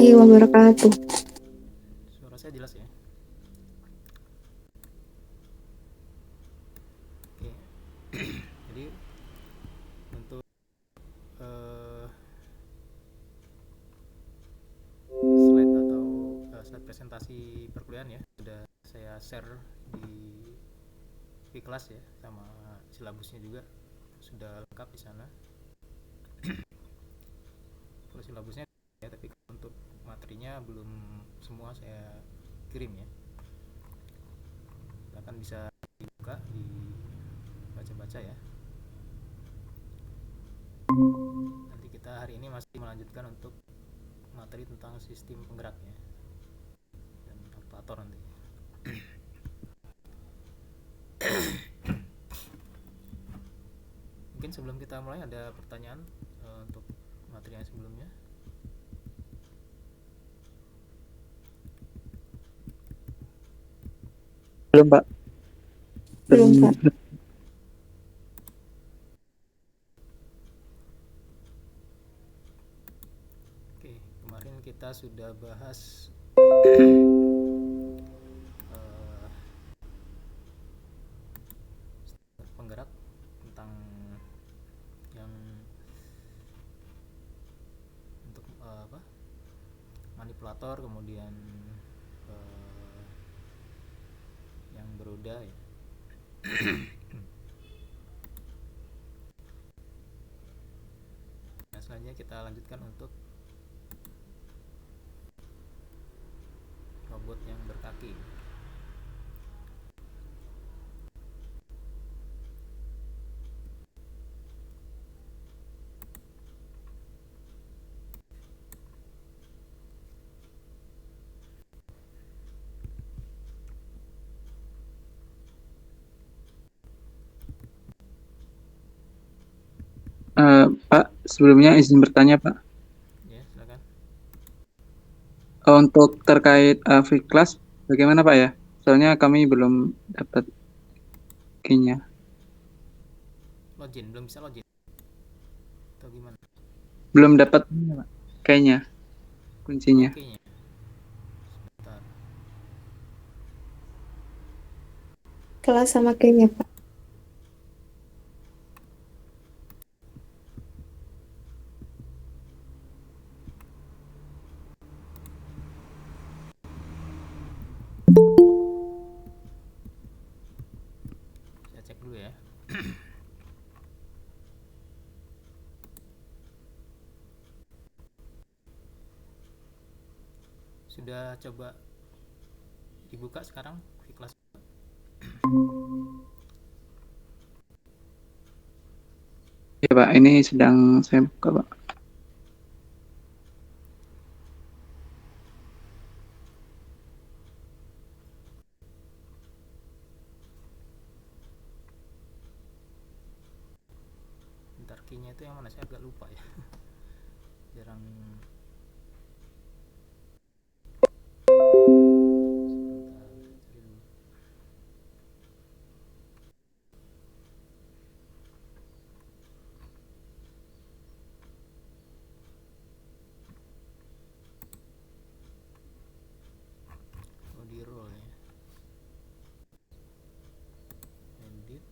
Wabarakatuh. Suara saya jelas ya? Oke. Jadi untuk eh, slide atau slide presentasi perkuliahan ya sudah saya share di kelas ya, sama silabusnya juga sudah lengkap di sana. Kalau silabusnya ya, tapi untuk materinya belum semua saya kirim ya. Silahkan bisa dibuka, dibaca-baca ya. Nanti kita hari ini masih melanjutkan untuk materi tentang sistem penggeraknya dan aktuator nanti. Mungkin sebelum kita mulai ada pertanyaan untuk materi yang sebelumnya. Belum, Pak. Belum, Pak. Oke, kemarin kita sudah bahas penggerak tentang yang untuk manipulator, kemudian yang beroda ya. Nah, selanjutnya kita lanjutkan untuk robot yang berkaki. Pak, sebelumnya izin bertanya, Pak. Ya, silakan. Untuk terkait free class, bagaimana, Pak ya? Soalnya kami belum dapat key-nya. Login, belum bisa login atau gimana? Belum dapat Pak, kayaknya kuncinya. Oke nya. Sebentar. Kelas sama kayaknya, Pak. Saya cek dulu ya. Sudah coba dibuka sekarang di kelas? Ya, Pak, ini sedang saya buka, Pak. Bentar, key-nya itu yang mana? Saya agak lupa ya. Jarang. Sebentar, saya cari dulu. Oh, di roll ya. Edit.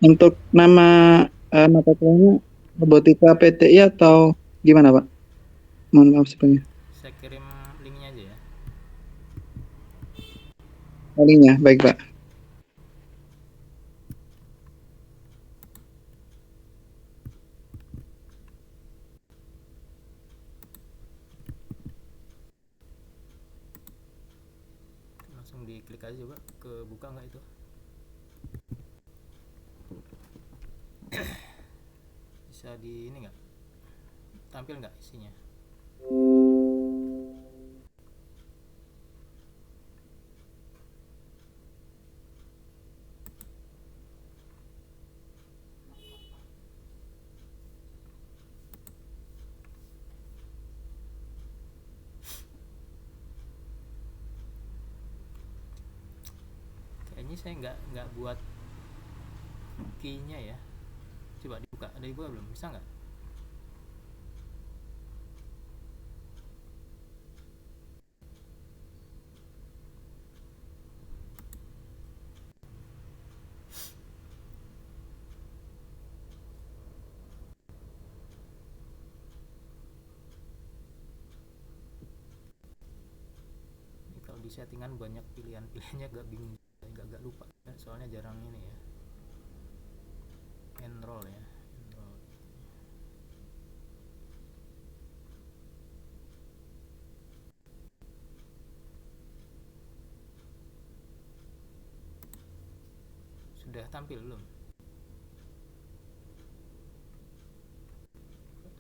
Untuk nama mata kuliahnya robotika PTI atau gimana, Pak? Mohon maaf sebelumnya. Saya kirim linknya aja ya. Kalinya, baik, Pak. Langsung diklik aja, coba kebuka nggak itu? Bisa di ini nggak? Tampil nggak isinya? Kayaknya saya nggak buat key-nya ya. Coba dibuka. dibuka, belum bisa nggak? Ini kalau di settingan banyak pilihannya, agak bingung, agak lupa soalnya jarang ini ya, enroll ya, enroll. Sudah tampil belum?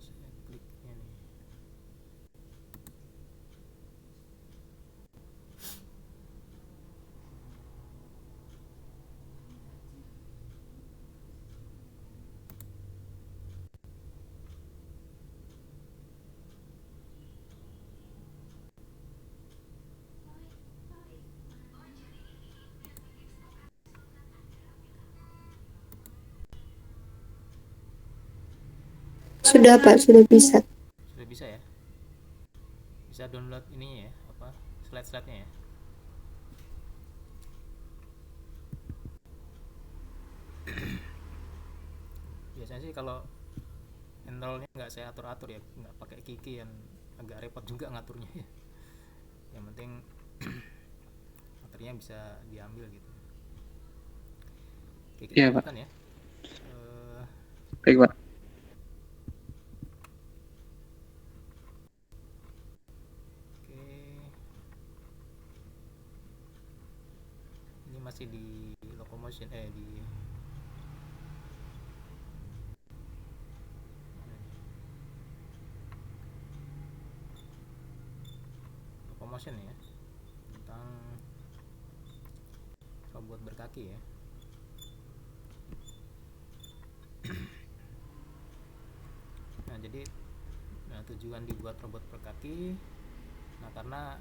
Saya klik ini. Sudah Pak, sudah bisa. Sudah bisa ya? Bisa download ini ya, apa, slide-slide-nya ya? Biasanya sih kalau enrollnya nggak saya atur-atur ya, nggak pakai Kiki, yang agak repot juga ngaturnya ya. Yang penting materinya bisa diambil gitu. Oke, kita Iya, Pak. lanjutkan ya. Baik, Pak. Oke, ini masih di locomotion, di locomotion ya, tentang robot berkaki ya. Nah, jadi tujuan dibuat robot berkaki, nah karena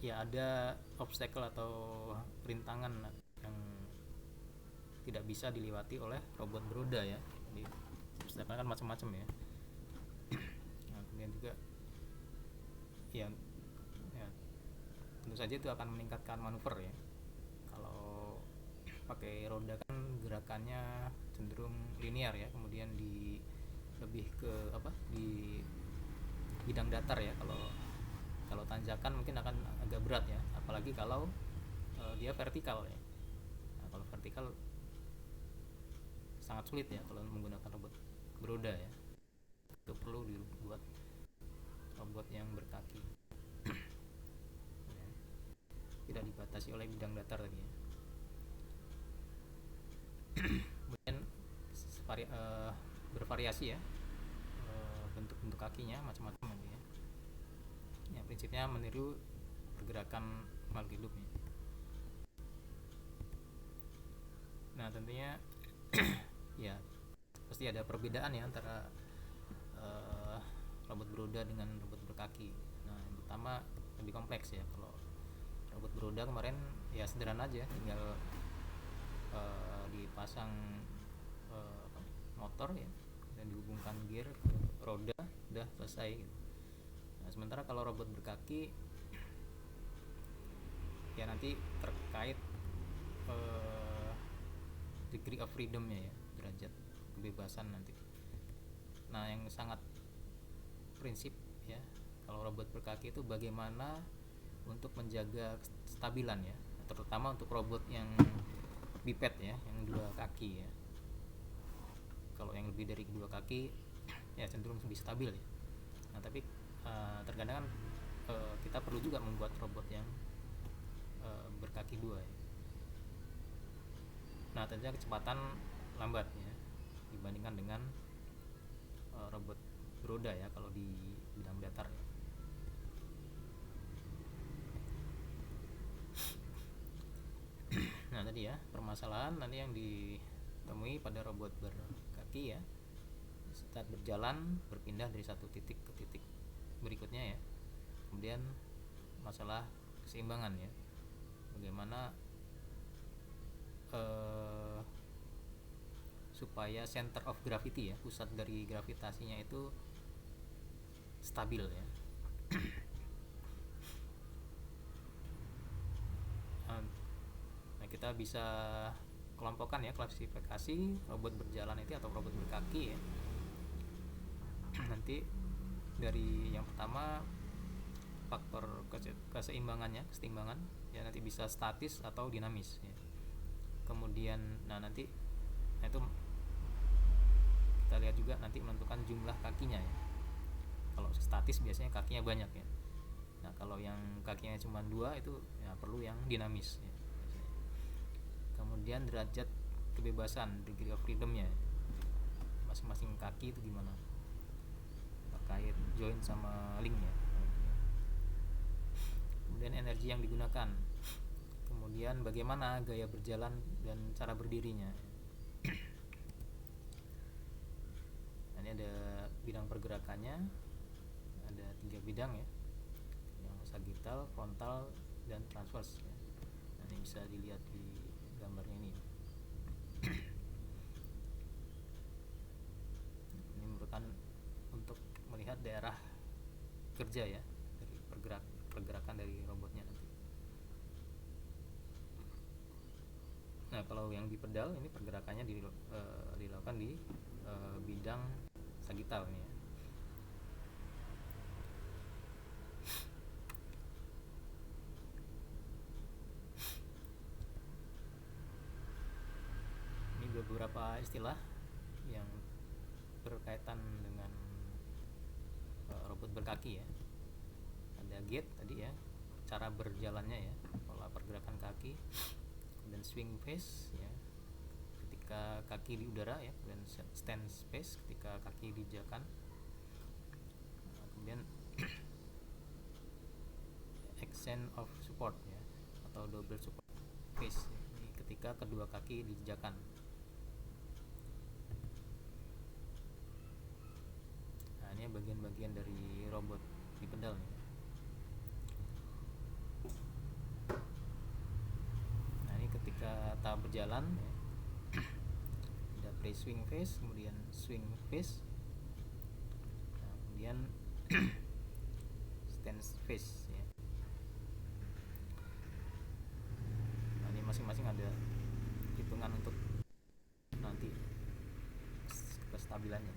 ya ada obstacle atau rintangan yang tidak bisa dilewati oleh robot beroda ya. Jadi obstacle kan macam-macam ya. Nah, kemudian juga ya, ya tentu saja itu akan meningkatkan manuver ya. Kalau pakai roda kan gerakannya cenderung linear ya, kemudian di lebih ke apa, di bidang datar ya. Kalau tanjakan mungkin akan agak berat ya, apalagi kalau dia vertikal ya. Nah, kalau vertikal sangat sulit ya kalau menggunakan robot beroda ya. Itu perlu dibuat robot yang berkaki ya, tidak dibatasi oleh bidang datar tadi ya. Kemudian bervariasi ya, bentuk-bentuk kakinya macam-macam ya. Ya, prinsipnya meniru pergerakan makhluk hidup ya. Nah, tentunya ya pasti ada perbedaan ya antara robot beroda dengan robot berkaki. Nah, yang pertama lebih kompleks ya. Kalau robot beroda kemarin ya sederhana aja, tinggal dipasang motor ya, dan dihubungkan gear ke roda, udah selesai gitu. Nah, sementara kalau robot berkaki ya nanti terkait degree of freedomnya ya, derajat kebebasan nanti. Nah, yang sangat prinsip ya, kalau robot berkaki itu bagaimana untuk menjaga kestabilan ya, terutama untuk robot yang biped ya, yang dua kaki ya. Kalau yang lebih dari kedua kaki ya cenderung lebih stabil ya. Nah, tapi terkadang kan kita perlu juga membuat robot yang berkaki dua ya. Nah, tentunya kecepatan lambat ya dibandingkan dengan robot beroda ya kalau di bidang datar ya. Nah, tadi ya permasalahan nanti yang ditemui pada robot berkaki ya, saat berjalan berpindah dari satu titik ke titik berikutnya ya. Kemudian masalah keseimbangan ya, bagaimana supaya center of gravity ya, pusat dari gravitasinya itu stabil ya. Nah, kita bisa kelompokkan ya, klasifikasi robot berjalan itu atau robot berkaki ya. Nanti dari yang pertama faktor keseimbangan ya, nanti bisa statis atau dinamis ya. Kemudian nanti itu kita lihat juga nanti menentukan jumlah kakinya ya. Kalau statis biasanya kakinya banyak ya. Nah, kalau yang kakinya cuma 2 itu ya perlu yang dinamis ya. Kemudian derajat kebebasan, degree of freedomnya, masing-masing kaki itu gimana terkait joint sama link ya. Kemudian energi yang digunakan, kemudian bagaimana gaya berjalan dan cara berdirinya. Nah, ini ada bidang pergerakannya, ada 3 bidang ya, yang sagittal, frontal, dan transverse ya. Nah, ini bisa dilihat di gambarnya ini. Ini merupakan untuk melihat daerah kerja ya dari pergerakan dari robotnya nanti. Nah, kalau yang di pedal ini pergerakannya dilakukan di bidang sagittal ini ya. Ini beberapa istilah yang berkaitan dengan robot berkaki ya. Ada gait tadi ya, cara berjalannya ya, pola pergerakan kaki, dan swing pace ya, ketika kaki di udara ya, dan stand pace ketika kaki dijakan. Kemudian extent of support ya, atau double support pace ya, ini ketika kedua kaki dijakan. Nah, ini bagian-bagian dari robot di pedal nih. Nah, ini ketika tahap berjalan ya, ada pre-swing phase, kemudian swing phase, nah, kemudian stance phase ya. Nah, ini masing-masing ada hitungan untuk nanti kestabilannya.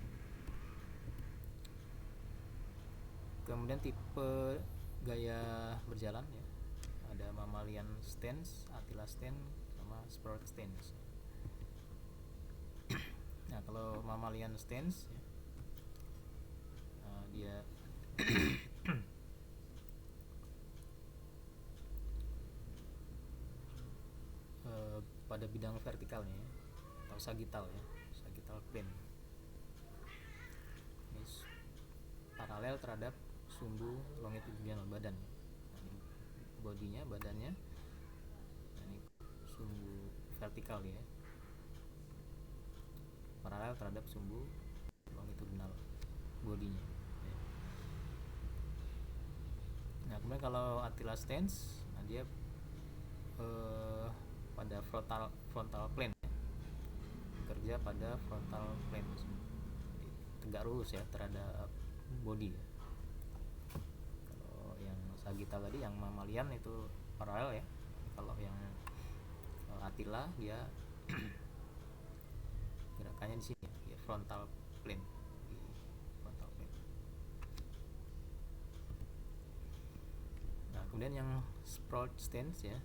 Kemudian tipe gaya berjalan ya, ada mammalian stance, Attila stance, sama Sprague stance. Nah, kalau mammalian stance ya, dia pada bidang vertikalnya ya, atau sagittal ya, sagittal plane. Ini paralel terhadap sumbu longitudinal badan. Nah, ini bodinya, badannya. Nah, ini sumbu vertikal ya, paralel terhadap sumbu longitudinal bodinya. Nah, kemudian kalau Attila stance, nah dia pada frontal plane ya, bekerja pada frontal plane, tegak lurus ya terhadap body ya. Kalau yang sagittal tadi, yang mammalian itu paralel ya. Kalau yang Attila dia gerakannya di sini ya, frontal plane, di frontal plane. Nah, kemudian yang sprawled stance ya,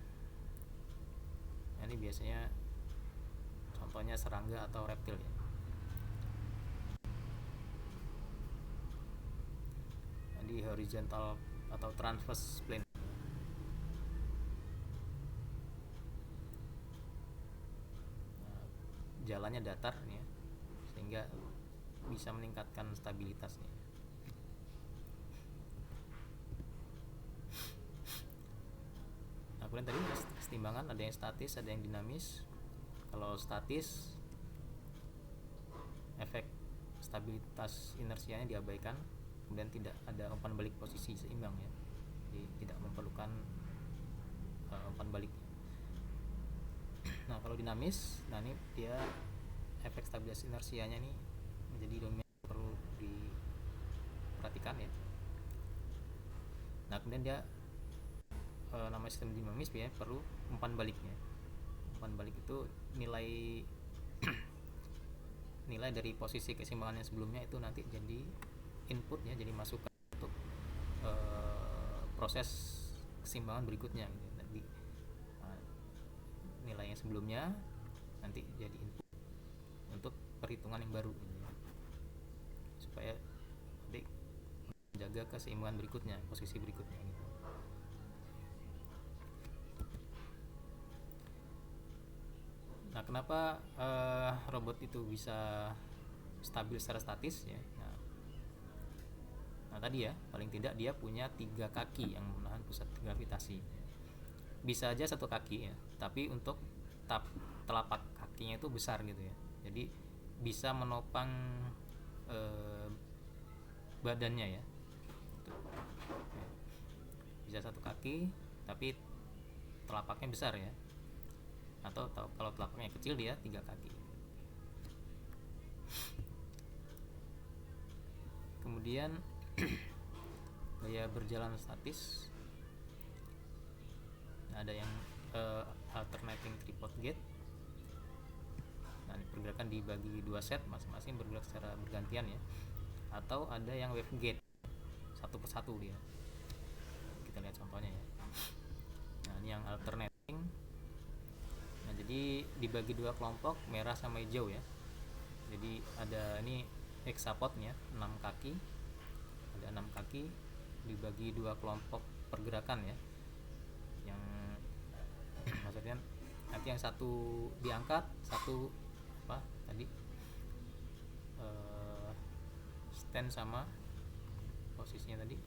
nah, ini biasanya contohnya serangga atau reptil ya. Nah, di horizontal atau transverse plane. Nah, jalannya datar nih ya, sehingga bisa meningkatkan stabilitasnya. Nah, kemudian tadi keseimbangan, ada yang statis, ada yang dinamis. Kalau statis, efek stabilitas inersianya diabaikan, kemudian tidak ada umpan balik posisi seimbang ya, jadi tidak memerlukan umpan balik. Nah, kalau dinamis, nah ini dia efek stabilitas inersianya ini menjadi dominan perlu diperhatikan ya. Nah kemudian dia namanya sistem dinamis ya, perlu umpan baliknya. Umpan balik itu nilai nilai dari posisi keseimbangan yang sebelumnya itu nanti jadi inputnya, jadi masukan untuk proses keseimbangan berikutnya gitu. Nanti nilai yang sebelumnya nanti jadi input untuk perhitungan yang baru gitu ya. Supaya nanti menjaga keseimbangan berikutnya, posisi berikutnya gitu. Nah, kenapa robot itu bisa stabil secara statis ya? Nah, tadi ya, paling tidak dia punya 3 kaki yang menahan pusat gravitasi. Bisa aja 1 kaki ya, tapi untuk telapak kakinya itu besar gitu ya. Jadi bisa menopang badannya ya. Bisa 1 kaki, tapi telapaknya besar ya. Atau kalau telapaknya kecil dia 3 kaki. Kemudian gaya berjalan statis, ada yang alternating tripod gait. Nah, pergerakan dibagi 2 set, masing-masing bergerak secara bergantian ya. Atau ada yang wave gait, satu persatu dia. Kita lihat contohnya ya. Nah, ini yang alternating. Nah, jadi dibagi 2 kelompok, merah sama hijau ya. Jadi ada ini hexapodnya 6 kaki, ada 6 kaki, dibagi 2 kelompok pergerakan ya. Yang maksudnya nanti yang satu diangkat, satu apa tadi stand sama posisinya tadi.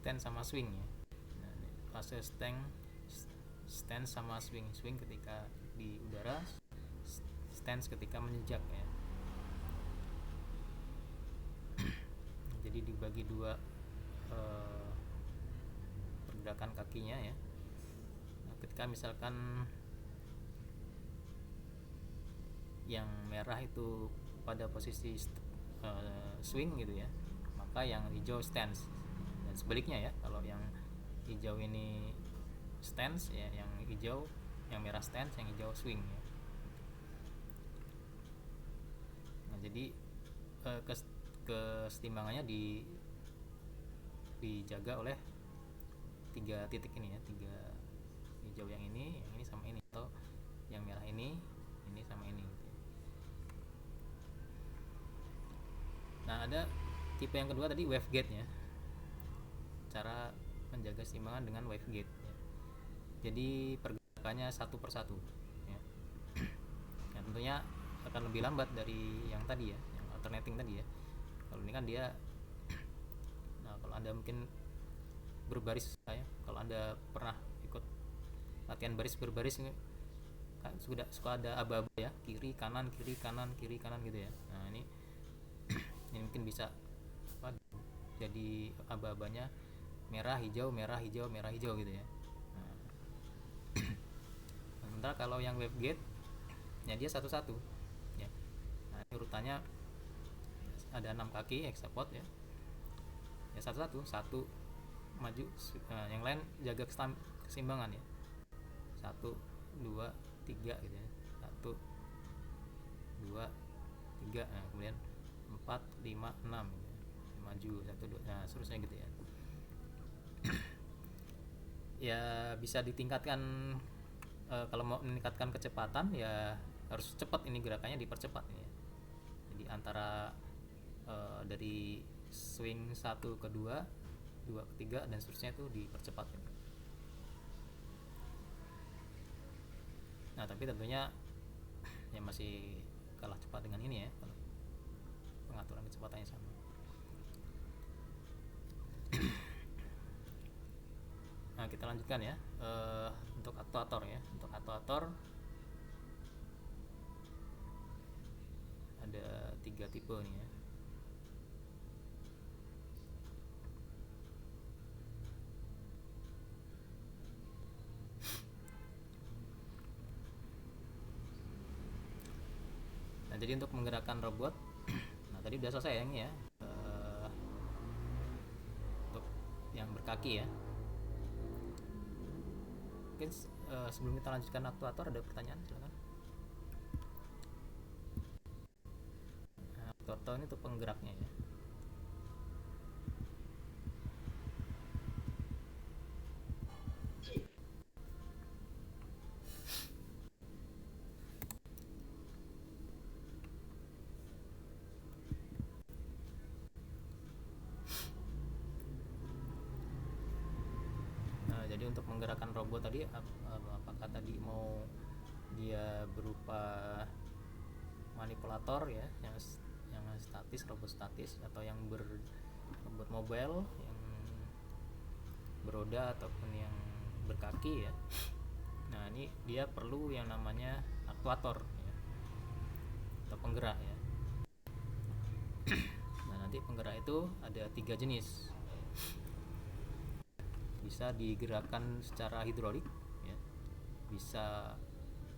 Stand sama swing ya. Nah, fase stand sama swing ketika di udara, stand ketika menjejak ya. Jadi dibagi 2 pergerakan kakinya ya. Nah, ketika misalkan yang merah itu pada posisi swing gitu ya, maka yang hijau stance. Dan sebaliknya ya, kalau yang hijau ini stance ya, yang hijau, yang merah stance, yang hijau swing ya. Nah, jadi kesetimbangannya dijaga oleh 3 titik ini ya, 3 hijau yang ini sama ini, atau yang merah ini sama ini gitu ya. Nah, ada tipe yang kedua tadi wave gate ya. Cara menjaga keseimbangan dengan wave gate ya. Jadi pergerakannya satu persatu ya. Ya, tentunya akan lebih lambat dari yang tadi ya, yang alternating tadi ya. Kalau ini kan dia nah, kalau Anda mungkin berbaris ya, kalau Anda pernah ikut latihan baris berbaris ini kan suka ada aba-aba ya, kiri kanan kiri kanan kiri kanan gitu ya. Nah, ini mungkin bisa jadi aba-abanya merah hijau merah hijau merah hijau gitu ya. Nah, sementara kalau yang wave gate ya dia satu-satu ya. Nah, ini urutannya ada 6 kaki hexapod ya. Ya satu maju, yang lain jaga keseimbangan ya. 1 2 3 gitu ya. 1 2 3, nah, kemudian 4 5 6 gitu ya. Maju 1 2, nah seterusnya gitu ya. Ya bisa ditingkatkan, kalau mau meningkatkan kecepatan ya harus cepat, ini gerakannya dipercepat ini ya. Jadi antara dari swing 1 ke 2 ke 3 dan seterusnya itu dipercepat ini. Nah, tapi tentunya ya masih kalah cepat dengan ini ya. pengaturan kecepatannya sama. Nah, kita lanjutkan ya. Untuk aktuator ya. Untuk aktuator ada 3 tipe nih ya. Nah, jadi untuk menggerakkan robot, nah tadi udah selesai ya ini ya. Untuk yang berkaki ya. Mungkin sebelum kita lanjutkan aktuator ada pertanyaan, silakan. Nah, aktuator ini untuk penggeraknya ya. Nah, jadi untuk menggerakkan robot tadi apakah tadi mau dia berupa manipulator ya, yang statis, robot statis, atau yang robot mobile yang beroda ataupun yang berkaki ya. Nah, ini dia perlu yang namanya aktuator ya, atau penggerak ya. Nah, nanti penggerak itu ada 3 jenis. Bisa digerakkan secara hidrolik ya, bisa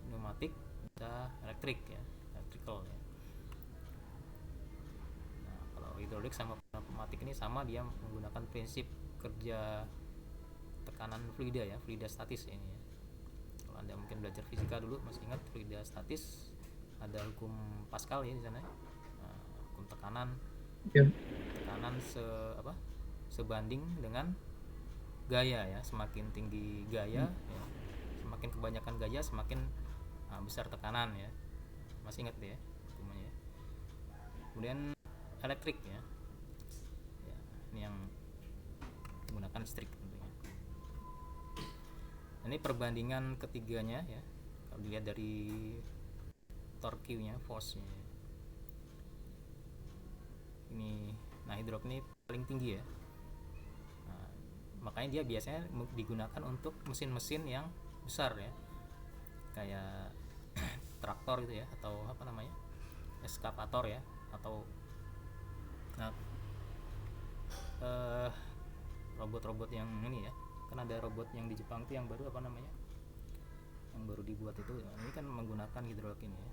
pneumatik, bisa elektrik ya, electrical ya. Nah, kalau hidrolik sama pneumatik ini sama, dia menggunakan prinsip kerja tekanan fluida ya, fluida statis ini ya. Kalau Anda mungkin belajar fisika dulu masih ingat fluida statis, ada hukum Pascal ya di sana. Nah, hukum tekanan sebanding dengan gaya ya. Semakin tinggi gaya ya, semakin kebanyakan gaya semakin besar tekanan ya. Masih ingat ya hukumnya ya. Kemudian elektrik ya, ini yang menggunakan listrik tentunya. Ini perbandingan ketiganya ya, kalau dilihat dari torque nya, force nya ini. Nah, hidrolik ini paling tinggi ya. Nah, makanya dia biasanya digunakan untuk mesin-mesin yang besar ya, kayak traktor gitu ya, atau apa namanya, eskavator ya, atau robot-robot yang ini ya. Kan ada robot yang di Jepang itu yang baru, apa namanya, yang baru dibuat itu, ini kan menggunakan hidrolik ini ya.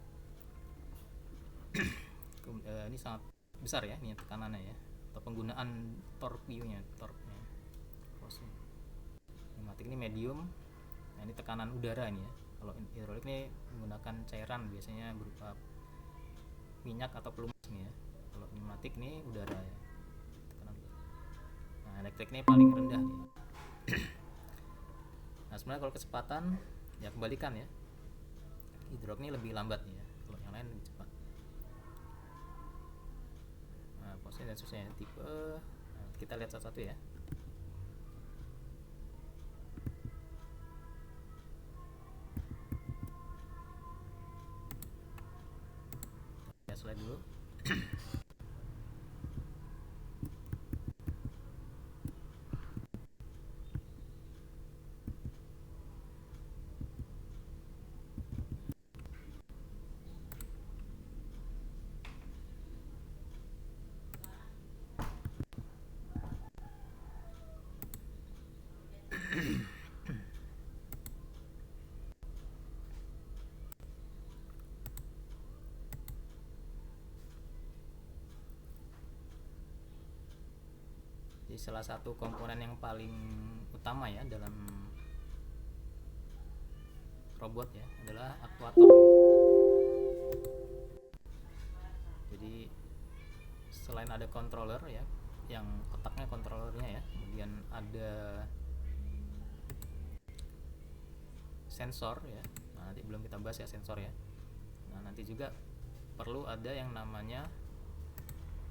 Ini sangat besar ya, ini tekanannya ya, atau penggunaan torque-nya, pneumatik ini medium. Nah, ini tekanan udara ini ya. Kalau hidrolik ini menggunakan cairan, biasanya berupa minyak atau pelumas nih ya. Kalau pneumatik ini udara ya, tekanan udara. Nah, elektrik ini paling rendah nih. Nah, sebenarnya kalau kecepatan ya kebalikan ya, hidrolik ini lebih lambat ya, kalau yang lain lebih cepat. Nah, posisi dan susahnya tipe, nah, kita lihat satu-satu ya. Ya, slide dulu. Jadi salah satu komponen yang paling utama ya dalam robot ya adalah aktuator. Jadi selain ada controller ya, yang otaknya controllernya ya, kemudian ada sensor ya. Nah, nanti belum kita bahas ya sensor ya. Nah, nanti juga perlu ada yang namanya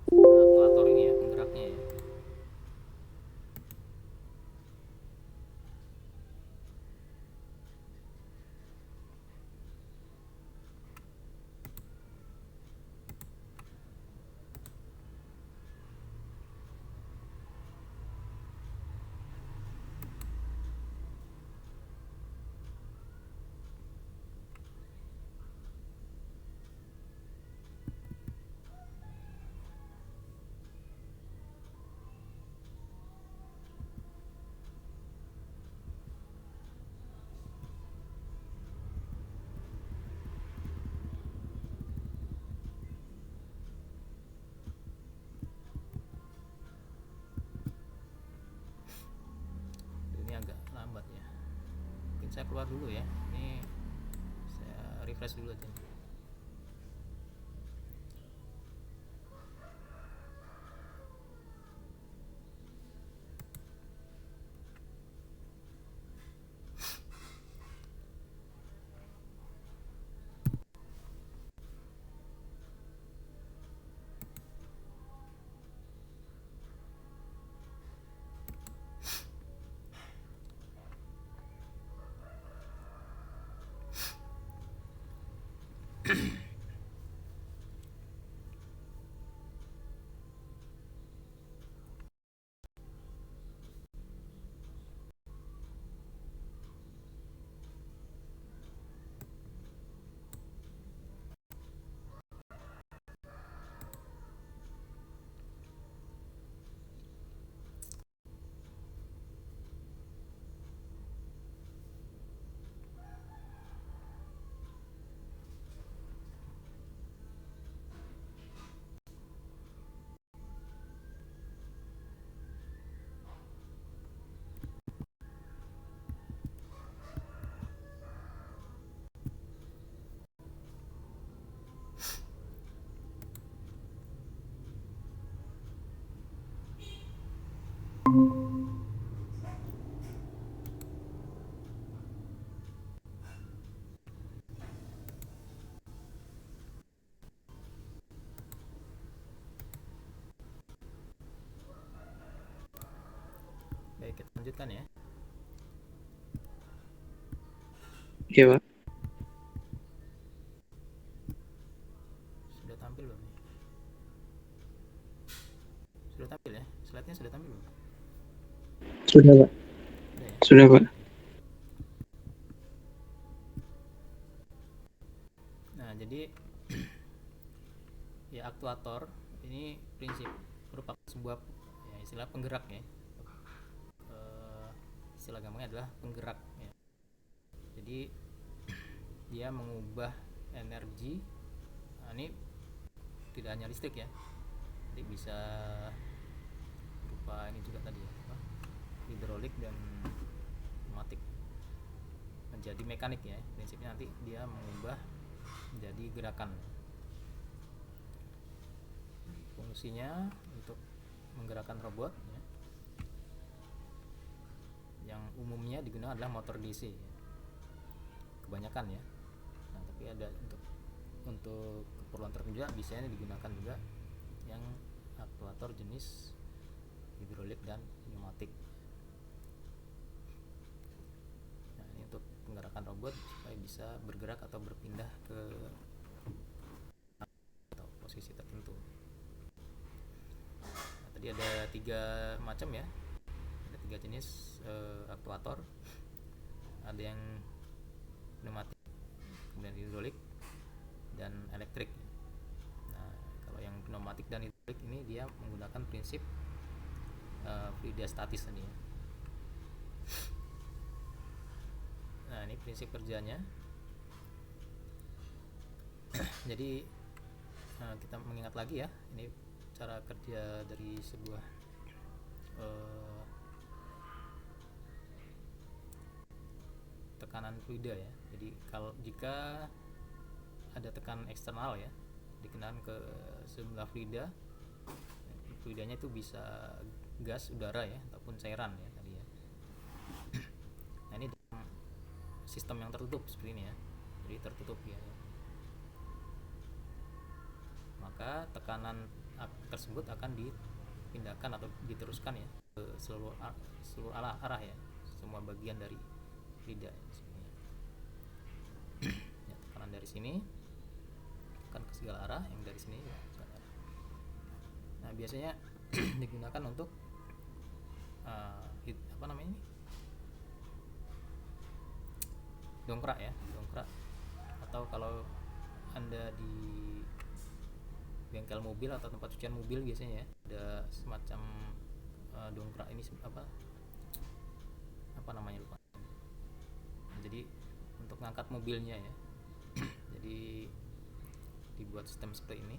aktuator ini ya, penggeraknya ya. keluar dulu ya. Ini saya refresh dulu aja. Baik, kita lanjutkan ya. Iya, Pak. Sudah tampil belum nih? Sudah tampil ya? Slide-nya sudah tampil belum? Sudah, Pak. Sudah ya? Sudah, Pak. Nah, jadi ya aktuator ini prinsip merupakan sebuah ya, istilah penggerak ya. Istilah gampangnya adalah penggerak ya. Jadi dia mengubah energi. Nah, ini tidak hanya listrik ya, jadi bisa berupa ini juga tadi ya, hidrolik dan pneumatik menjadi mekanik ya. Prinsipnya nanti dia mengubah menjadi gerakan. Fungsinya untuk menggerakkan robot ya, yang umumnya digunakan adalah motor DC ya, kebanyakan ya. Nah, tapi ada untuk keperluan tertentu juga biasanya digunakan juga yang aktuator jenis hidrolik dan pneumatik. Nah, ini untuk penggerakan robot supaya bisa bergerak atau berpindah ke atau posisi tertentu. Nah, tadi ada 3 macam ya, ada 3 jenis aktuator. Ada yang pneumatik, kemudian hidrolik, dan elektrik. Nah, kalau yang pneumatik dan hidrolik ini dia menggunakan prinsip fluida statis tadi ya. Nah, ini prinsip kerjanya. Jadi kita mengingat lagi ya, ini cara kerja dari sebuah tekanan fluida ya. Jadi kalau jika ada tekanan eksternal ya dikenakan ke sejumlah fluidanya itu bisa gas, udara ya, ataupun cairan ya tadi ya. Nah, ini dalam sistem yang tertutup seperti ini ya, jadi tertutup ya. Maka tekanan tersebut akan dipindahkan atau diteruskan ya ke seluruh arah ya, semua bagian dari fluida ya. Tekanan dari sini akan ke segala arah, yang dari sini ya, segala arah. Nah, biasanya digunakan untuk apa namanya ini, dongkrak ya, dongkrak. Atau kalau Anda di bengkel mobil atau tempat cucian mobil biasanya ya ada semacam dongkrak ini apa namanya lupa. Jadi untuk ngangkat mobilnya ya. Jadi dibuat sistem seperti ini.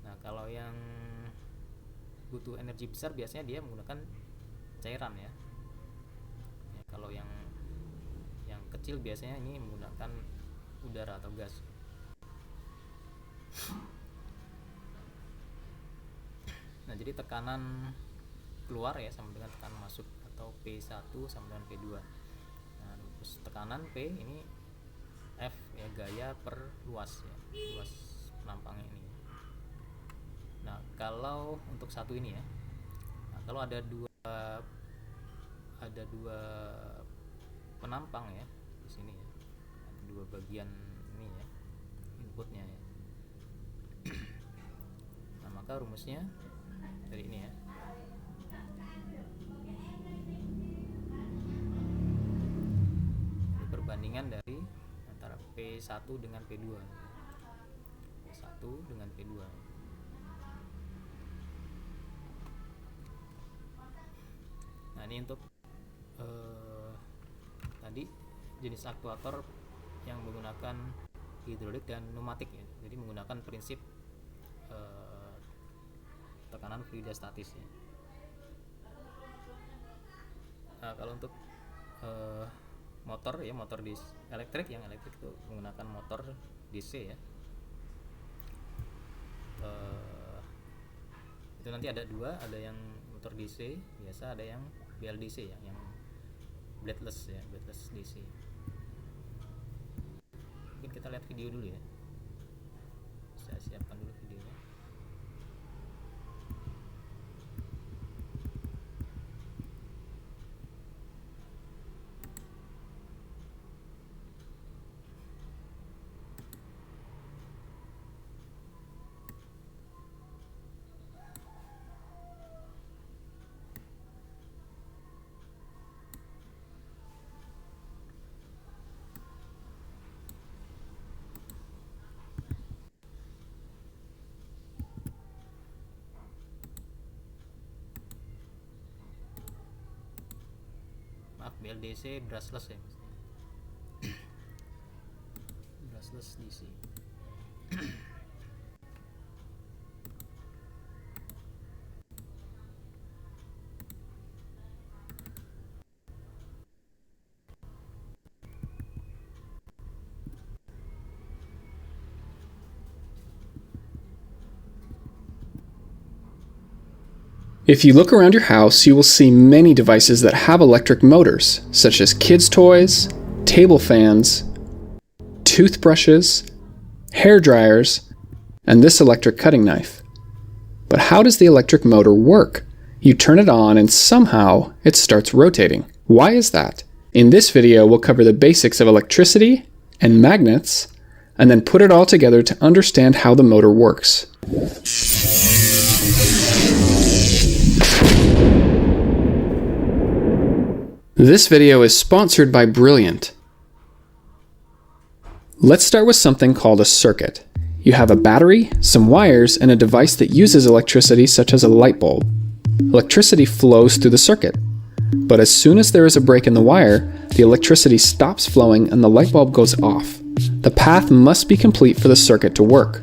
Nah, kalau yang butuh energi besar biasanya dia menggunakan cairan ya. Kalau yang kecil biasanya ini menggunakan udara atau gas. Nah, jadi tekanan keluar ya sama dengan tekanan masuk, atau P1 sama dengan P2. Nah, terus tekanan P ini F ya, gaya per luas ya, luas penampangnya ini. Nah, kalau untuk satu ini ya, nah, kalau ada dua penampang ya di sini ya, dua bagian ini ya, inputnya ya. Nah, maka rumusnya dari ini ya. Ini perbandingan dari antara P1 dengan P2. P1 dengan P2. Nah, ini untuk tadi jenis aktuator yang menggunakan hidrolik dan pneumatik ya. Jadi menggunakan prinsip tekanan fluida statis ya. Nah, kalau untuk motor ya, motor elektrik, yang elektrik itu menggunakan motor DC ya. Itu nanti ada dua, ada yang motor DC biasa, ada yang BLDC ya, yang bladeless ya, bladeless DC. Mungkin kita lihat video dulu ya. Saya siapkan dulu videonya. BLDC brushless ya, brushless DC. If you look around your house, you will see many devices that have electric motors, such as kids' toys, table fans, toothbrushes, hair dryers, and this electric cutting knife. But how does the electric motor work? You turn it on and somehow it starts rotating. Why is that? In this video, we'll cover the basics of electricity and magnets, and then put it all together to understand how the motor works. This video is sponsored by Brilliant. Let's start with something called a circuit. You have a battery, some wires, and a device that uses electricity such as a light bulb. Electricity flows through the circuit. But as soon as there is a break in the wire, the electricity stops flowing and the light bulb goes off. The path must be complete for the circuit to work.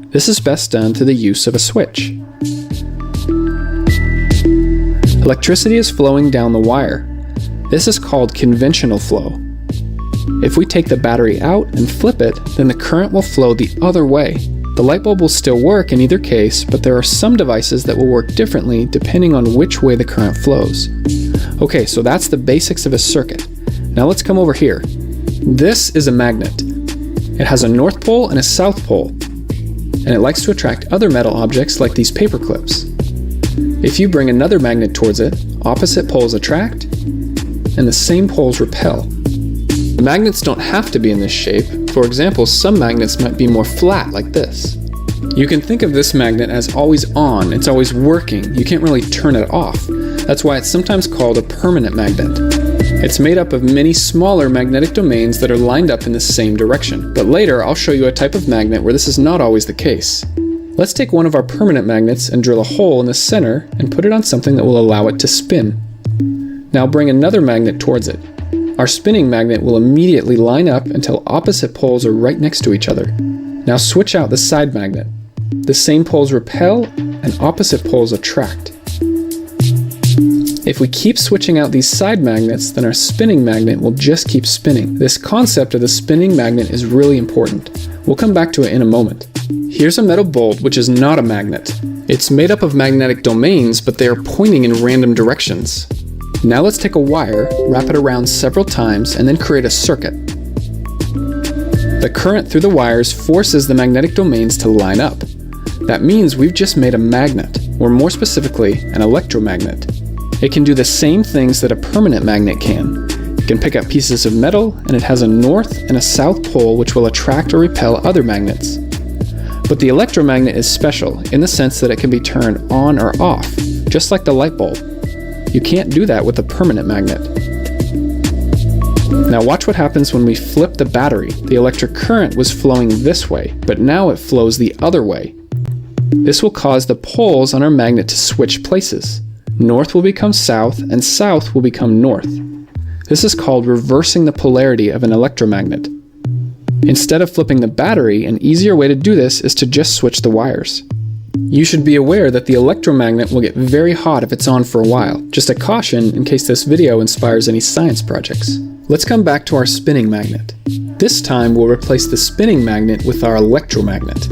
This is best done through the use of a switch. Electricity is flowing down the wire. This is called conventional flow. If we take the battery out and flip it, then the current will flow the other way. The light bulb will still work in either case, but there are some devices that will work differently depending on which way the current flows. Okay, so that's the basics of a circuit. Now let's come over here. This is a magnet. It has a north pole and a south pole, and it likes to attract other metal objects like these paper clips. If you bring another magnet towards it, opposite poles attract, and the same poles repel. The magnets don't have to be in this shape. For example, some magnets might be more flat like this. You can think of this magnet as always on, it's always working, you can't really turn it off. That's why it's sometimes called a permanent magnet. It's made up of many smaller magnetic domains that are lined up in the same direction. But later I'll show you a type of magnet where this is not always the case. Let's take one of our permanent magnets and drill a hole in the center and put it on something that will allow it to spin. Now bring another magnet towards it. Our spinning magnet will immediately line up until opposite poles are right next to each other. Now switch out the side magnet. The same poles repel and opposite poles attract. If we keep switching out these side magnets, then our spinning magnet will just keep spinning. This concept of the spinning magnet is really important. We'll come back to it in a moment. Here's a metal bolt which is not a magnet. It's made up of magnetic domains, but they are pointing in random directions. Now let's take a wire, wrap it around several times, and then create a circuit. The current through the wires forces the magnetic domains to line up. That means we've just made a magnet, or more specifically, an electromagnet. It can do the same things that a permanent magnet can. It can pick up pieces of metal, and it has a north and a south pole which will attract or repel other magnets. But the electromagnet is special in the sense that it can be turned on or off, just like the light bulb. You can't do that with a permanent magnet. Now watch what happens when we flip the battery. The electric current was flowing this way, but now it flows the other way. This will cause the poles on our magnet to switch places. North will become south, and south will become north. This is called reversing the polarity of an electromagnet. Instead of flipping the battery, an easier way to do this is to just switch the wires. You should be aware that the electromagnet will get very hot if it's on for a while. Just a caution in case this video inspires any science projects. Let's come back to our spinning magnet. This time we'll replace the spinning magnet with our electromagnet.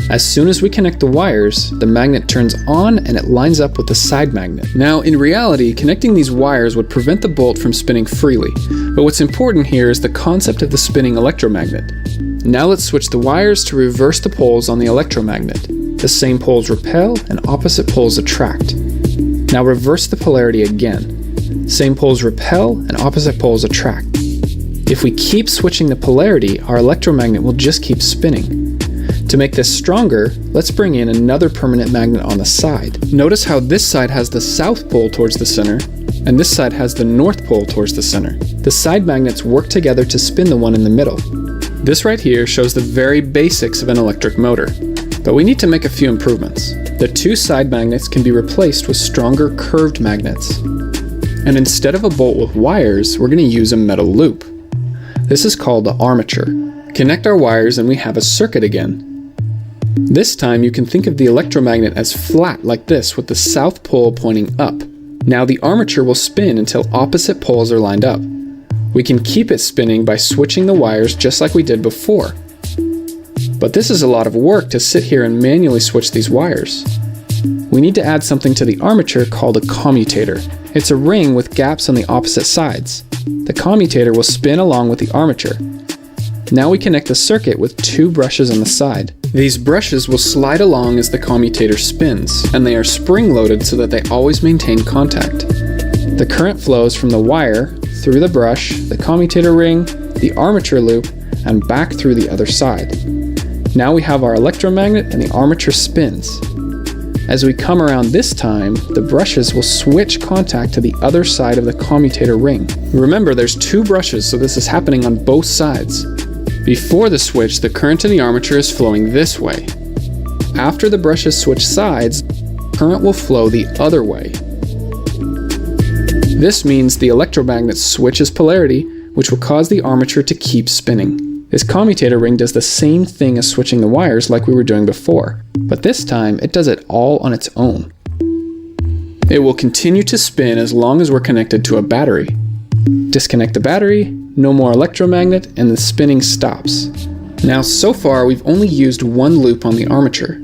As soon as we connect the wires, the magnet turns on and it lines up with the side magnet. Now, in reality, connecting these wires would prevent the bolt from spinning freely, but what's important here is the concept of the spinning electromagnet. Now let's switch the wires to reverse the poles on the electromagnet. The same poles repel and opposite poles attract. Now reverse the polarity again. Same poles repel and opposite poles attract. If we keep switching the polarity, our electromagnet will just keep spinning. To make this stronger, let's bring in another permanent magnet on the side. Notice how this side has the south pole towards the center, and this side has the north pole towards the center. The side magnets work together to spin the one in the middle. This right here shows the very basics of an electric motor, but we need to make a few improvements. The two side magnets can be replaced with stronger curved magnets. And instead of a bolt with wires, we're going to use a metal loop. This is called the armature. Connect our wires and we have a circuit again. This time you can think of the electromagnet as flat like this with the south pole pointing up. Now the armature will spin until opposite poles are lined up. We can keep it spinning by switching the wires just like we did before. But this is a lot of work to sit here and manually switch these wires. We need to add something to the armature called a commutator. It's a ring with gaps on the opposite sides. The commutator will spin along with the armature. Now we connect the circuit with two brushes on the side. These brushes will slide along as the commutator spins, and they are spring-loaded so that they always maintain contact. The current flows from the wire, through the brush, the commutator ring, the armature loop, and back through the other side. Now we have our electromagnet and the armature spins. As we come around this time, the brushes will switch contact to the other side of the commutator ring. Remember, there's two brushes, so this is happening on both sides. Before the switch, the current in the armature is flowing this way. After the brushes switch sides, current will flow the other way. This means the electromagnet switches polarity, which will cause the armature to keep spinning. This commutator ring does the same thing as switching the wires like we were doing before, but this time it does it all on its own. It will continue to spin as long as we're connected to a battery. Disconnect the battery, no more electromagnet, and the spinning stops. Now so far we've only used one loop on the armature.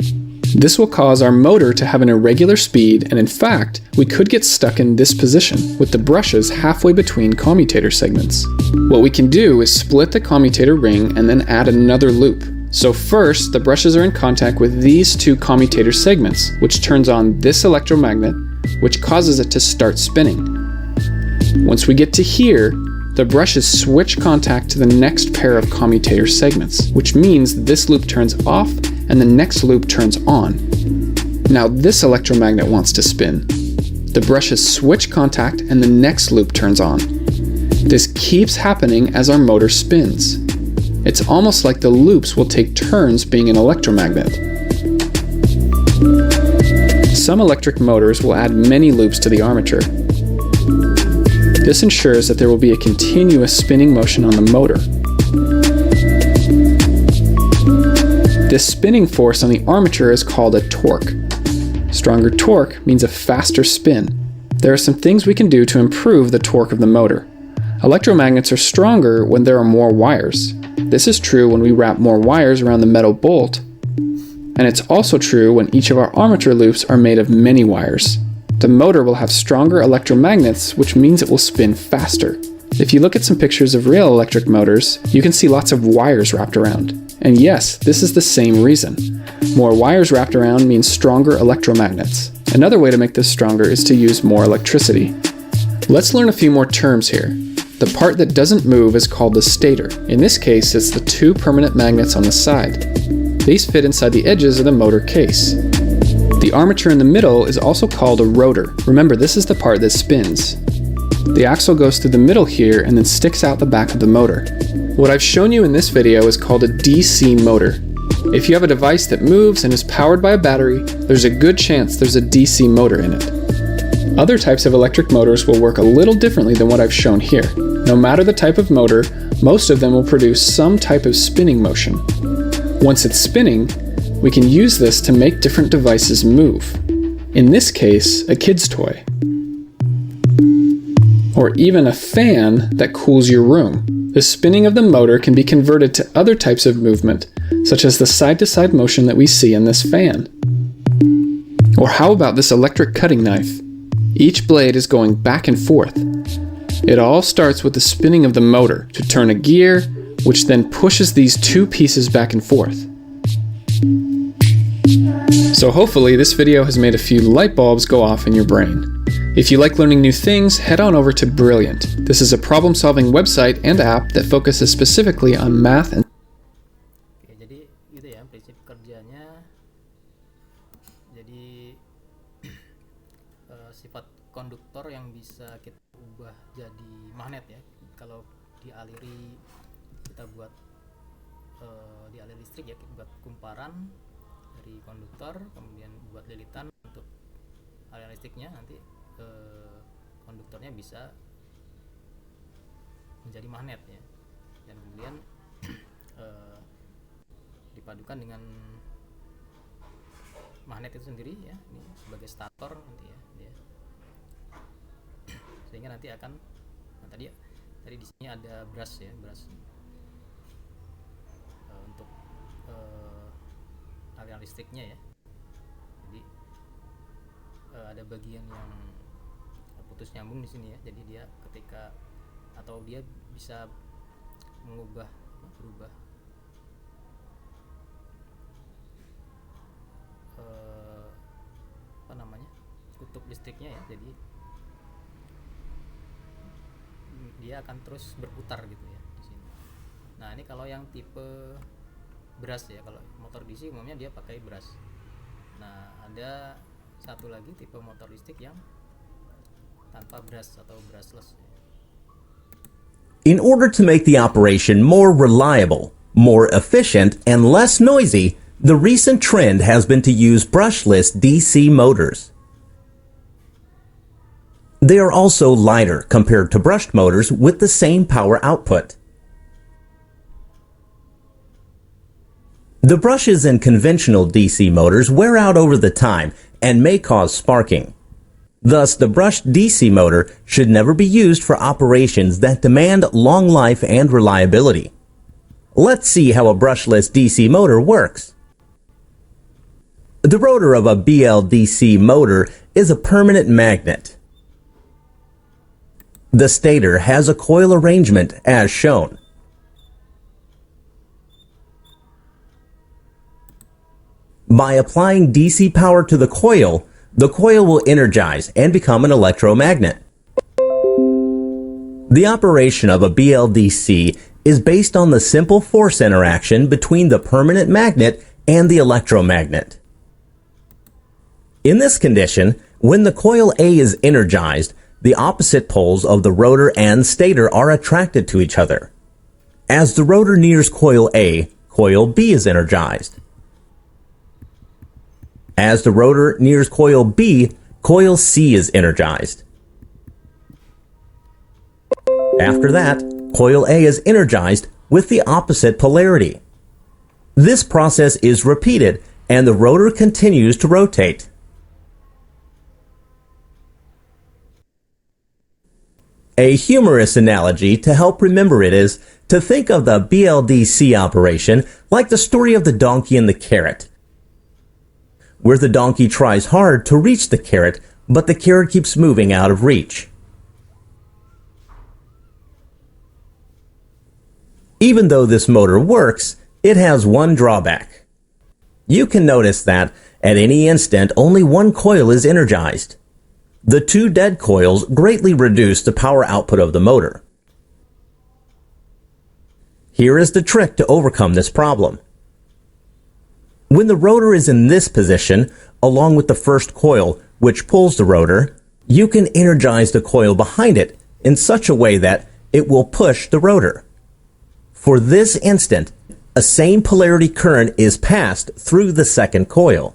This will cause our motor to have an irregular speed, and in fact, we could get stuck in this position, with the brushes halfway between commutator segments. What we can do is split the commutator ring and then add another loop. So first, the brushes are in contact with these two commutator segments, which turns on this electromagnet, which causes it to start spinning. Once we get to here, the brushes switch contact to the next pair of commutator segments, which means this loop turns off and the next loop turns on. Now this electromagnet wants to spin. The brushes switch contact and the next loop turns on. This keeps happening as our motor spins. It's almost like the loops will take turns being an electromagnet. Some electric motors will add many loops to the armature. This ensures that there will be a continuous spinning motion on the motor. This spinning force on the armature is called a torque. Stronger torque means a faster spin. there are some things we can do to improve the torque of the motor. Electromagnets are stronger when there are more wires. This is true when we wrap more wires around the metal bolt, and it's also true when each of our armature loops are made of many wires. The motor will have stronger electromagnets, which means it will spin faster. If you look at some pictures of real electric motors, you can see lots of wires wrapped around. And yes, this is the same reason. More wires wrapped around means stronger electromagnets. Another way to make this stronger is to use more electricity. Let's learn a few more terms here. The part that doesn't move is called the stator. In this case, it's the two permanent magnets on the side. These fit inside the edges of the motor case. The armature in the middle is also called a rotor. Remember, this is the part that spins. The axle goes through the middle here and then sticks out the back of the motor. What I've shown you in this video is called a DC motor. If you have a device that moves and is powered by a battery, there's a good chance there's a DC motor in it. Other types of electric motors will work a little differently than what I've shown here. No matter the type of motor, most of them will produce some type of spinning motion. Once it's spinning, we can use this to make different devices move. In this case, a kid's toy. Or even a fan that cools your room. The spinning of the motor can be converted to other types of movement, such as the side-to-side motion that we see in this fan. Or how about this electric cutting knife? Each blade is going back and forth. It all starts with the spinning of the motor to turn a gear, which then pushes these two pieces back and forth. So hopefully this video has made a few light bulbs go off in your brain. If you like learning new things, head on over to Brilliant. This is a problem-solving website and app that focuses specifically on math and Oke, jadi gitu ya prinsip kerjanya. Jadi sifat konduktor yang bisa kita ubah jadi magnet ya. Kalau dialiri kita buat dialiri listrik ya, kita buat kumparan dari konduktor, kemudian buat lilitan untuk aliran listriknya, nanti konduktornya bisa menjadi magnet ya, dan kemudian dipadukan dengan magnet itu sendiri ya, ini sebagai stator nanti ya dia, sehingga nanti akan tadi di sini ada brush ya, brush untuk aliran listriknya ya. Jadi ada bagian yang putus nyambung di sini ya, jadi dia ketika atau dia bisa berubah kutub listriknya ya, jadi dia akan terus berputar gitu ya di sini. Nah ini kalau yang tipe brush ya, kalau motor DC umumnya dia pakai brush. Nah ada satu lagi tipe motor listrik yang tanpa brush atau brushless. In order to make the operation more reliable, more efficient, and less noisy, the recent trend has been to use brushless DC motors. They are also lighter compared to brushed motors with the same power output. The brushes in conventional DC motors wear out over the time and may cause sparking. Thus, the brushed DC motor should never be used for operations that demand long life and reliability. Let's see how a brushless DC motor works. The rotor of a BLDC motor is a permanent magnet. The stator has a coil arrangement as shown. By applying DC power to the coil will energize and become an electromagnet. The operation of a BLDC is based on the simple force interaction between the permanent magnet and the electromagnet. In this condition, when the coil A is energized, the opposite poles of the rotor and stator are attracted to each other. As the rotor nears coil A, coil B is energized. As the rotor nears coil B, coil C is energized. After that, coil A is energized with the opposite polarity. This process is repeated and the rotor continues to rotate. A humorous analogy to help remember it is to think of the BLDC operation like the story of the donkey and the carrot, where the donkey tries hard to reach the carrot, but the carrot keeps moving out of reach. Even though this motor works, it has one drawback. You can notice that at any instant only one coil is energized. The two dead coils greatly reduce the power output of the motor. Here is the trick to overcome this problem. When the rotor is in this position, along with the first coil, which pulls the rotor, you can energize the coil behind it in such a way that it will push the rotor. For this instant, a same polarity current is passed through the second coil.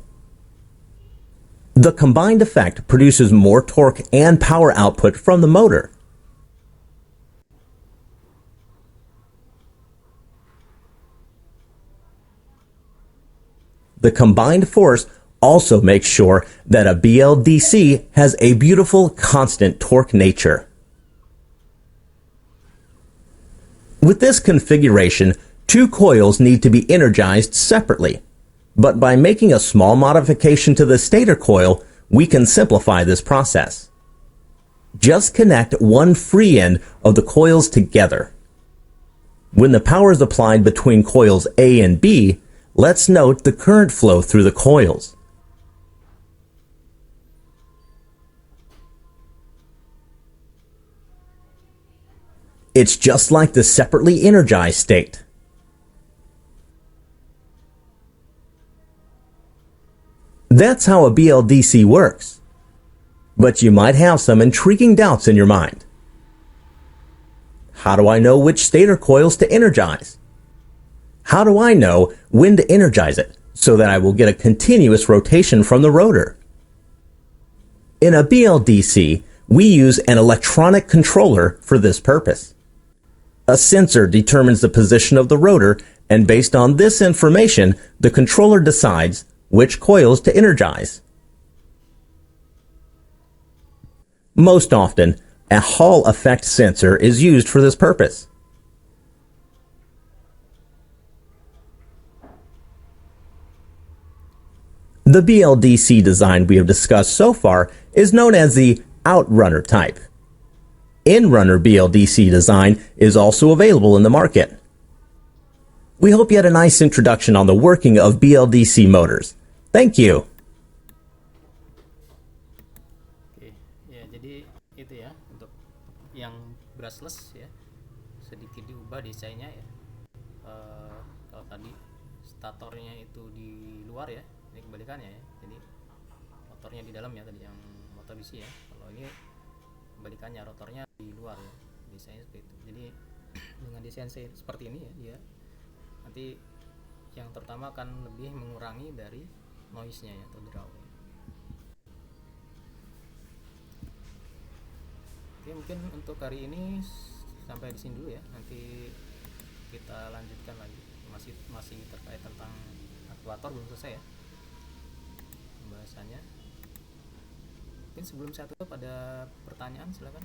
The combined effect produces more torque and power output from the motor. The combined force also makes sure that a BLDC has a beautiful constant torque nature. With this configuration, two coils need to be energized separately. But by making a small modification to the stator coil, we can simplify this process. Just connect one free end of the coils together. When the power is applied between coils A and B, let's note the current flow through the coils. It's just like the separately energized state. That's how a BLDC works. But you might have some intriguing doubts in your mind. How do I know which stator coils to energize? How do I know when to energize it so that I will get a continuous rotation from the rotor? In a BLDC, we use an electronic controller for this purpose. A sensor determines the position of the rotor, and based on this information, the controller decides which coils to energize. Most often, a Hall effect sensor is used for this purpose. The BLDC design we have discussed so far is known as the Outrunner type. In-runner BLDC design is also available in the market. We hope you had a nice introduction on the working of BLDC motors. Thank you. Oke, ya jadi itu ya untuk yang brushless ya, sedikit diubah desainnya ya. Kalau tadi statornya itu di luar ya, ini kebalikannya ya. Jadi motornya di dalam ya tadi yang motor DC ya. Kalau ini kebalikannya, rotornya di luar ya. Desainnya seperti itu. Jadi dengan desain seperti ini ya, dia nanti yang terutama akan lebih mengurangi dari noise-nya ya, atau draw ya. Oke, mungkin untuk hari ini sampai di sini dulu ya. Nanti kita lanjutkan lagi, masih terkait tentang aktuator, belum selesai ya pembahasannya. Mungkin sebelum saya tutup ada pertanyaan, silakan.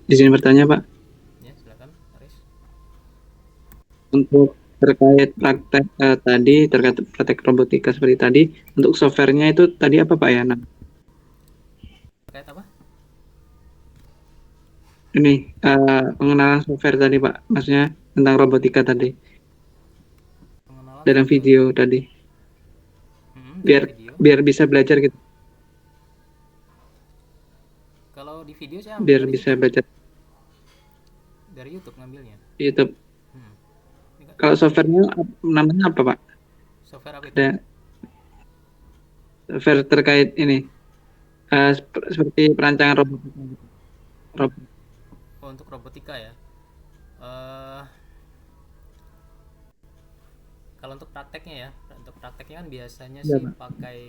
Di sini bertanya, Pak. Ya, silakan, Aris. Untuk terkait praktek robotika seperti tadi, untuk softwarenya itu tadi apa, Pak ya? Nah, Terkait apa? ini pengenalan software tadi, Pak. Maksudnya tentang robotika tadi Pengenalan dalam video tadi. dari video. Biar bisa belajar gitu. Kalau di video saya Biar ambil bisa belajar dari YouTube ngambilnya. di YouTube. Ini kan Kalau softwarenya namanya apa, Pak? software apa itu? Ada software terkait ini seperti perancangan robot. Oh, untuk robotika ya. Kalau untuk prakteknya kan biasanya Iya, sih Pak. pakai,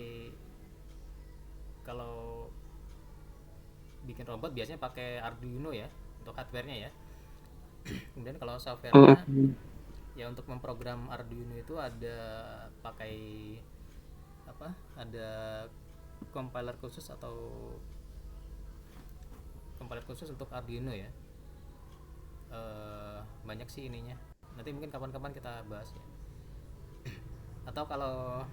kalau bikin robot biasanya pakai Arduino ya untuk hardware-nya ya. Kemudian kalau Oh, software-nya ya untuk memprogram Arduino itu ada pakai apa? Ada compiler khusus untuk Arduino ya. Banyak sih ininya, nanti mungkin kapan-kapan kita bahas ya. Atau kalau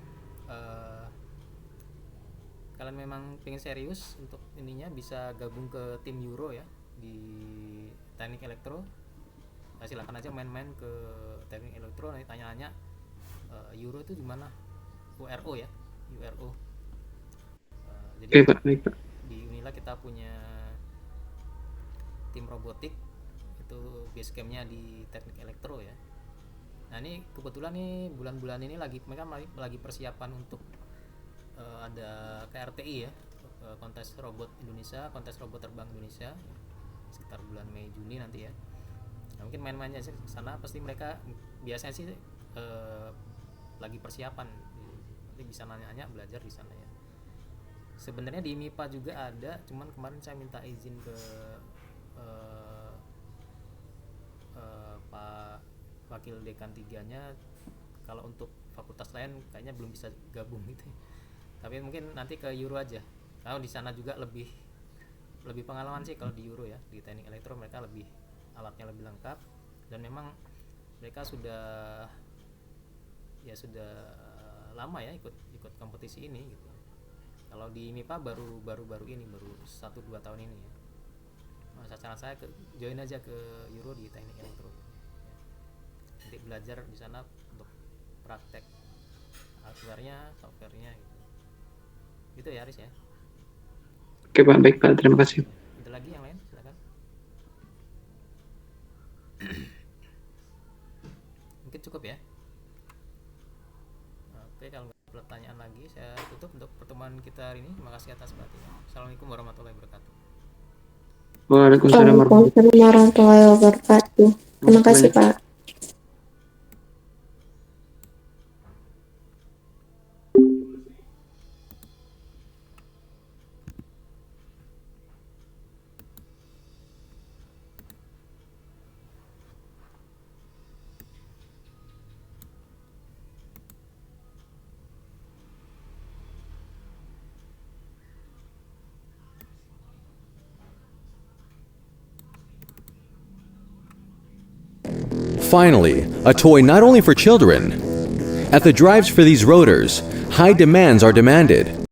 kalian memang pengen serius untuk ininya, bisa gabung ke tim Euro ya di Teknik Elektro. Nah, silakan aja main-main ke Teknik Elektro, nanti tanya-tanya Euro itu gimana, URO ya, URO. Jadi Oke Pak, baik Pak. di Unila kita punya tim robotik, itu base campnya di Teknik Elektro ya. Nah ini kebetulan nih bulan-bulan ini mereka lagi persiapan untuk ada KRTI ya, kontes robot Indonesia, kontes robot terbang Indonesia, sekitar bulan Mei Juni nanti ya. Nah, mungkin main-main aja ke sana, pasti mereka biasanya sih lagi persiapan, nanti bisa nanya-nanya, belajar di sana ya. Sebenarnya di MIPA juga ada, cuman kemarin saya minta izin ke Pak Wakil Dekan 3-nya, kalau untuk fakultas lain kayaknya belum bisa gabung gitu. Tapi mungkin nanti ke Euro aja. Kalau di sana juga lebih pengalaman sih kalau di Euro ya, di Teknik Elektro mereka alatnya lebih lengkap, dan memang mereka sudah lama ya ikut kompetisi ini gitu. Kalau di MIPA baru ini, baru 1-2 tahun ini ya. Nah, saran saya join aja ke Euro di Teknik Elektro. Nanti belajar di sana untuk praktek hardware-nya, software-nya gitu. Gitu ya Aris ya. Oke Pak, baik Pak, terima kasih. Ada lagi yang lain, silakan. Mungkin cukup ya. Oke, kalau nggak ada pertanyaan lagi, saya tutup untuk pertemuan kita hari ini. Terima kasih atas perhatiannya. Assalamualaikum warahmatullahi wabarakatuh. Waalaikumsalam warahmatullahi Waalaikumsalam warahmatullahi wabarakatuh. Terima kasih Pak. Finally, a toy not only for children. At the drives for these rotors, high demands are demanded.